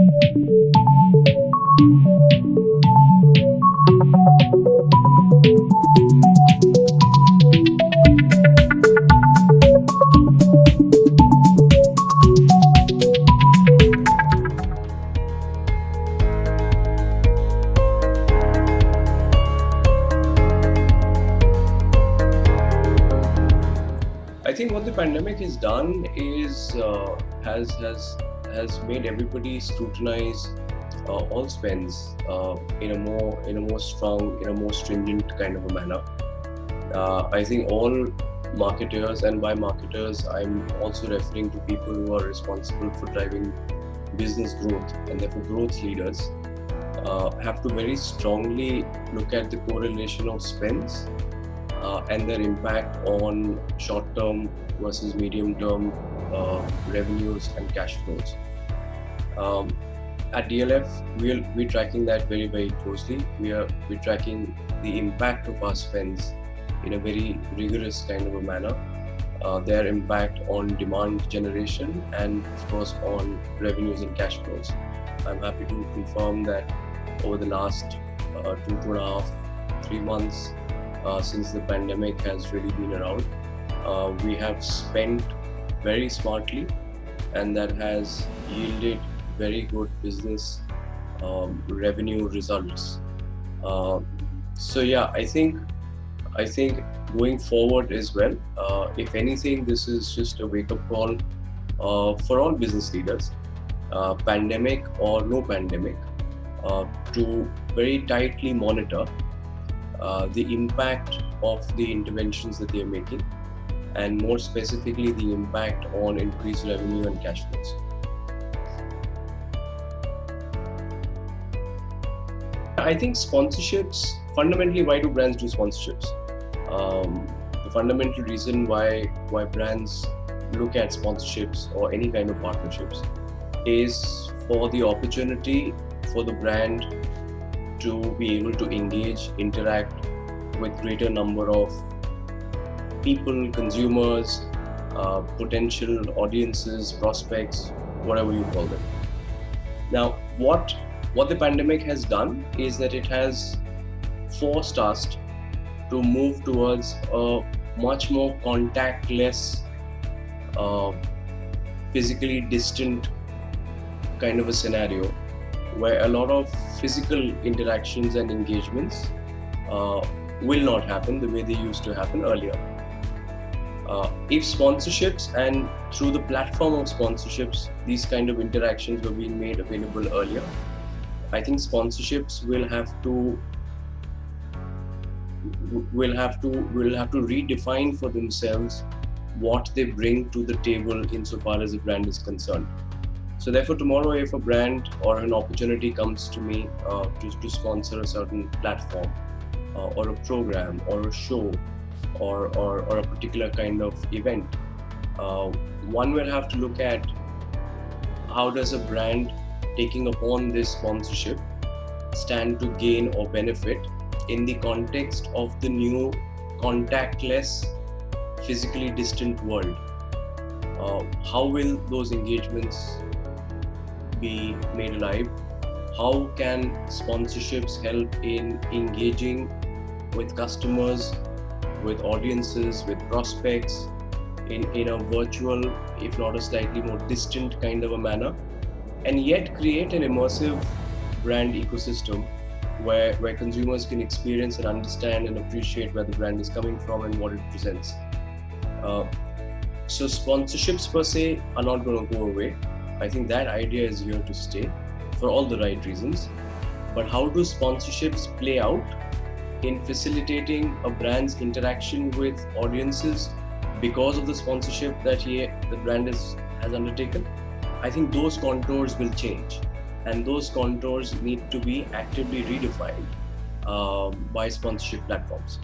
I think what the pandemic has done is has made everybody scrutinize all spends in a more strong, in a more stringent kind of a manner. I think all marketers, and by marketers I'm also referring to people who are responsible for driving business growth and therefore growth leaders, have to very strongly look at the correlation of spends and their impact on short-term versus medium-term revenues and cash flows. At DLF, we're tracking that very, very closely. We're tracking the impact of our spends in a very rigorous kind of a manner. Their impact on demand generation and, of course, on revenues and cash flows. I'm happy to confirm that over the last 2.5, 3 months, since the pandemic has really been around, we have spent very smartly, and that has yielded very good business revenue results. So yeah, I think going forward as well, if anything, this is just a wake-up call for all business leaders, pandemic or no pandemic, to very tightly monitor the impact of the interventions that they are making, and more specifically the impact on increased revenue and cash flows. I think sponsorships, fundamentally, why do brands do sponsorships? The fundamental reason why brands look at sponsorships or any kind of partnerships is for the opportunity for the brand to be able to engage, interact with greater number of people, consumers, potential audiences, prospects, whatever you call them. Now, what the pandemic has done is that it has forced us to move towards a much more contactless, physically distant kind of a scenario, where a lot of physical interactions and engagements will not happen the way they used to happen earlier. If sponsorships, and through the platform of sponsorships, these kind of interactions were being made available earlier, I think sponsorships will have to redefine for themselves what they bring to the table insofar as the brand is concerned. So therefore, tomorrow, if a brand or an opportunity comes to me to sponsor a certain platform or a program or a show or a particular kind of event, one will have to look at how does a brand taking upon this sponsorship stand to gain or benefit in the context of the new contactless, physically distant world. How will those engagements be made alive? How can sponsorships help in engaging with customers, with audiences, with prospects in a virtual, if not a slightly more distant kind of a manner, and yet create an immersive brand ecosystem where consumers can experience and understand and appreciate where the brand is coming from and what it presents. So sponsorships per se are not going to go away. I think that idea is here to stay for all the right reasons. But how do sponsorships play out in facilitating a brand's interaction with audiences because of the sponsorship that the brand has undertaken? I think those contours will change, and those contours need to be actively redefined by sponsorship platforms.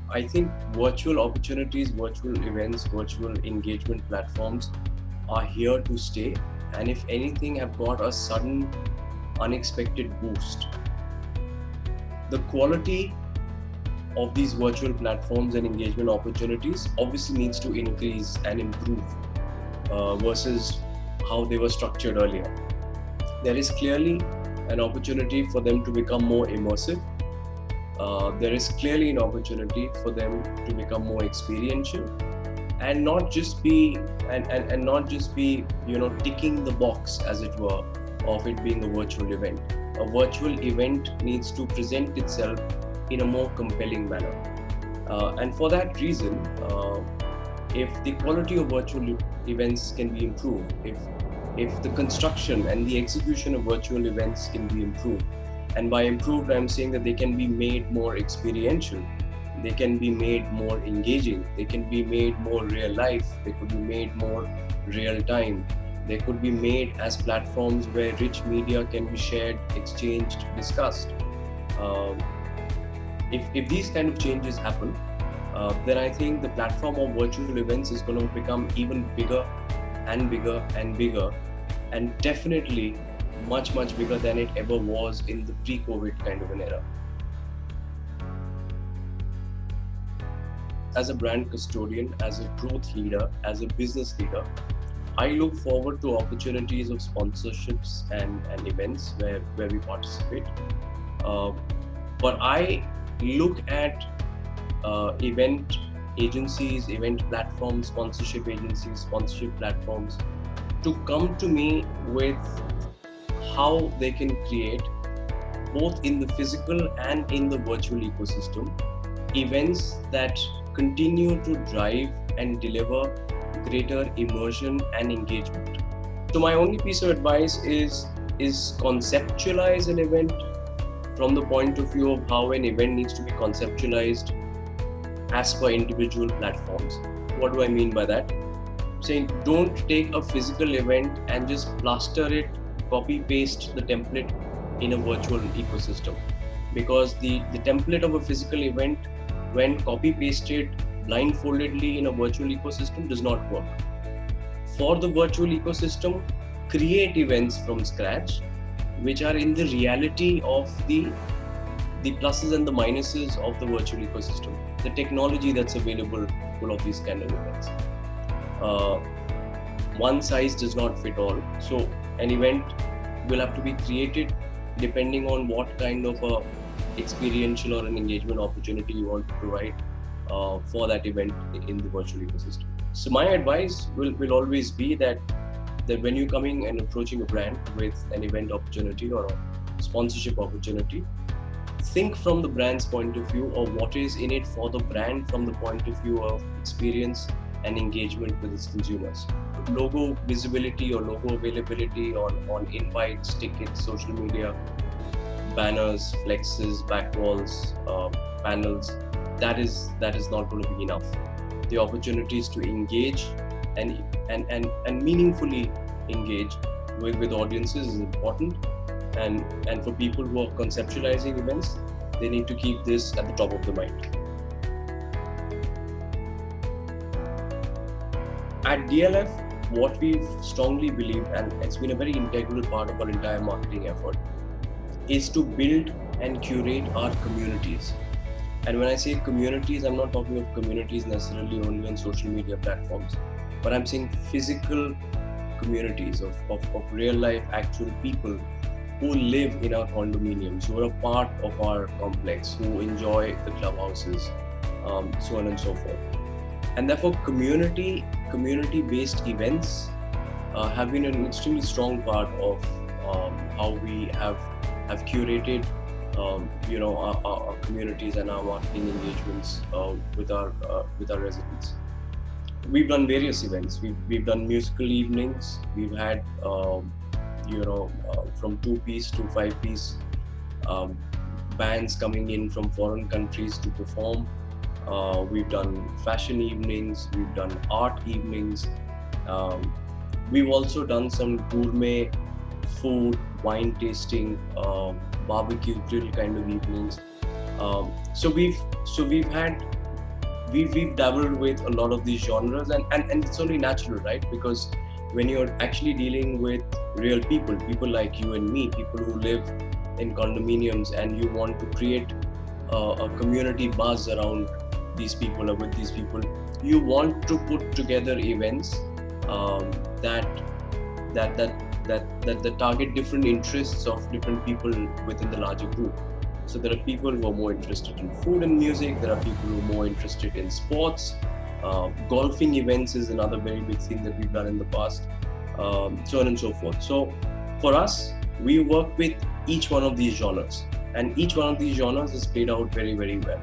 I think virtual opportunities, virtual events, virtual engagement platforms are here to stay, and if anything have got a sudden unexpected boost. The quality of these virtual platforms and engagement opportunities obviously needs to increase and improve. versus how they were structured earlier. There is clearly an opportunity for them to become more immersive. There is clearly an opportunity for them to become more experiential, and not just be ticking the box, as it were, of it being a virtual event. A virtual event needs to present itself in a more compelling manner, and for that reason, if the quality of virtual events can be improved, if the construction and the execution of virtual events can be improved, and by improved I'm saying that they can be made more experiential, they can be made more engaging, they can be made more real life, they could be made more real time, they could be made as platforms where rich media can be shared, exchanged, discussed. If these kind of changes happen, then I think the platform of virtual events is going to become even bigger and bigger and bigger, and definitely much bigger than it ever was in the pre-COVID kind of an era. As a brand custodian, as a growth leader, as a business leader, I look forward to opportunities of sponsorships and events where we participate. But I look at event agencies, event platforms, sponsorship agencies, sponsorship platforms to come to me with how they can create, both in the physical and in the virtual ecosystem, events that continue to drive and deliver greater immersion and engagement. So my only piece of advice is conceptualize an event from the point of view of how an event needs to be conceptualized as per individual platforms. What do I mean by that? Saying don't take a physical event and just plaster it, copy paste the template in a virtual ecosystem, because the template of a physical event, when copy pasted blindfoldedly in a virtual ecosystem, does not work. For the virtual ecosystem, create events from scratch which are in the reality of the pluses and the minuses of the virtual ecosystem, the technology that's available for all of these kind of events. One size does not fit all, so an event will have to be created depending on what kind of a experiential or an engagement opportunity you want to provide for that event in the virtual ecosystem. So my advice will always be that when you're coming and approaching a brand with an event opportunity or a sponsorship opportunity, think from the brand's point of view of what is in it for the brand from the point of view of experience and engagement with its consumers. Logo visibility or logo availability on invites, tickets, social media, banners, flexes, backwalls, panels, that is not going to be enough. The opportunities to engage and meaningfully engage with audiences is important, and for people who are conceptualizing events, they need to keep this at the top of the mind. At DLF, what we've strongly believed, and it's been a very integral part of our entire marketing effort, is to build and curate our communities. And when I say communities, I'm not talking of communities necessarily only on social media platforms, but I'm saying physical communities of real life actual people who live in our condominiums, who are a part of our complex, who enjoy the clubhouses, so on and so forth. And therefore community-based events have been an extremely strong part of how we have curated our communities and our marketing engagements with our residents. We've done various events. We've done musical evenings. We've had from 2-piece to 5-piece bands coming in from foreign countries to perform. We've done fashion evenings. We've done art evenings. We've also done some gourmet food, wine tasting, barbecue grill kind of evenings. So we've dabbled with a lot of these genres, and it's only natural, right? Because when you're actually dealing with real people like you and me, people who live in condominiums, and you want to create a community buzz around these people or with these people, you want to put together events that that target different interests of different people within the larger group. So there are people who are more interested in food and music. There are people who are more interested in sports. Golfing events is another very big thing that we've done in the past, so on and so forth. So for us, we work with each one of these genres, and each one of these genres is played out very, very well.